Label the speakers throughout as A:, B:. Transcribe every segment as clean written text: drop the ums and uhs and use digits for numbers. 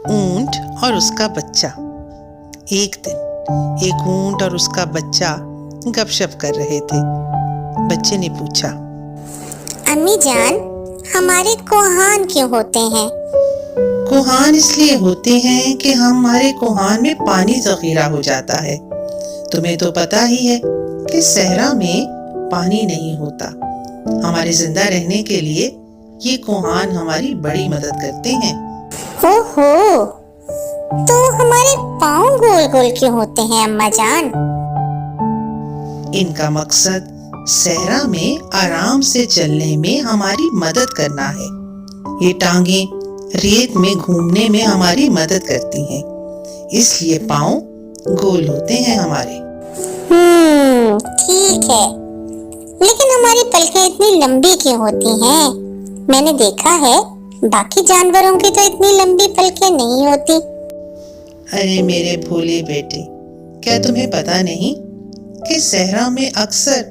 A: اونٹ اور اس کا بچہ۔ ایک دن ایک اونٹ اور اس کا بچہ گپ شپ کر رہے تھے۔ بچے نے پوچھا،
B: امی جان، ہمارے کوہان کیوں ہوتے ہیں؟
A: کوہان اس لیے ہوتے ہیں کہ ہمارے کوہان میں پانی ذخیرہ ہو جاتا ہے۔ تمہیں تو پتہ ہی ہے کہ صحرا میں پانی نہیں ہوتا۔ ہمارے زندہ رہنے کے لیے یہ کوہان ہماری بڑی مدد کرتے ہیں۔
B: ہو تو ہمارے پاؤں گول گول کیوں ہوتے ہیں اماں جان؟
A: ان کا مقصد صحرا میں آرام سے چلنے میں ہماری مدد کرنا ہے۔ یہ ٹانگیں ریت میں گھومنے میں ہماری مدد کرتی ہیں، اس لیے پاؤں گول ہوتے ہیں ہمارے۔
B: ٹھیک ہے، لیکن ہماری پلکیں اتنی لمبی کیوں ہوتی ہیں؟ میں نے دیکھا ہے باقی جانوروں کی تو اتنی لمبی پلکیں نہیں ہوتی۔
A: ارے میرے بھولے بیٹے، کیا تمہیں پتہ نہیں کہ صحرا میں اکثر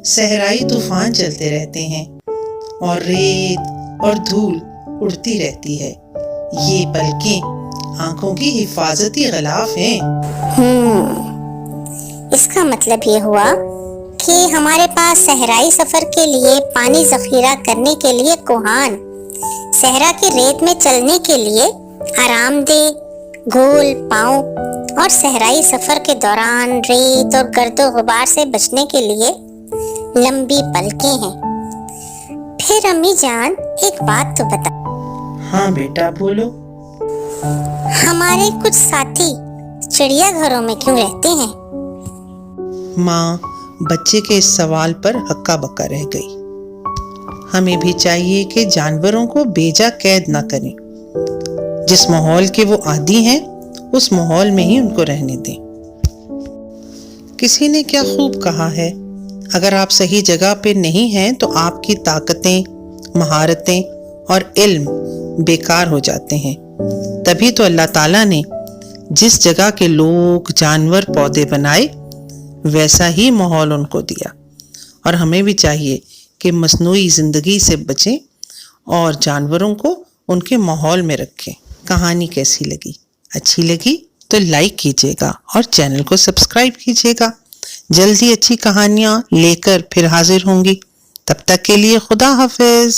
A: صحرائی طوفان چلتے رہتے ہیں اور ریت اور دھول اڑتی رہتی ہے؟ یہ پلکیں آنکھوں کی حفاظتی غلاف ہیں۔
B: اس کا مطلب یہ ہوا کہ ہمارے پاس صحرائی سفر کے لیے پانی ذخیرہ کرنے کے لیے کوہان، صحرا کی ریت میں چلنے کے لیے آرام دہ گول پاؤں، اور صحرائی سفر کے دوران ریت اور گرد و غبار سے بچنے کے لیے لمبی پلکیں ہیں۔ پھر امی جان ایک بات تو بتا۔
A: ہاں بیٹا بولو۔
B: ہمارے کچھ ساتھی چڑیا گھروں میں کیوں رہتے ہیں؟
A: ماں بچے کے اس سوال پر ہکا بکا رہ گئی۔ ہمیں بھی چاہیے کہ جانوروں کو بیجا قید نہ کریں۔ جس ماحول کے وہ عادی ہیں اس ماحول میں ہی ان کو رہنے دیں۔ کسی نے کیا خوب کہا ہے، اگر آپ صحیح جگہ پہ نہیں ہیں تو آپ کی طاقتیں، مہارتیں اور علم بیکار ہو جاتے ہیں۔ تبھی تو اللہ تعالیٰ نے جس جگہ کے لوگ، جانور، پودے بنائے ویسا ہی ماحول ان کو دیا۔ اور ہمیں بھی چاہیے کہ مصنوعی زندگی سے بچیں اور جانوروں کو ان کے ماحول میں رکھیں۔ کہانی کیسی لگی؟ اچھی لگی تو لائک کیجیے گا اور چینل کو سبسکرائب کیجیے گا۔ جلدی اچھی کہانیاں لے کر پھر حاضر ہوں گی۔ تب تک کے لیے خدا حافظ۔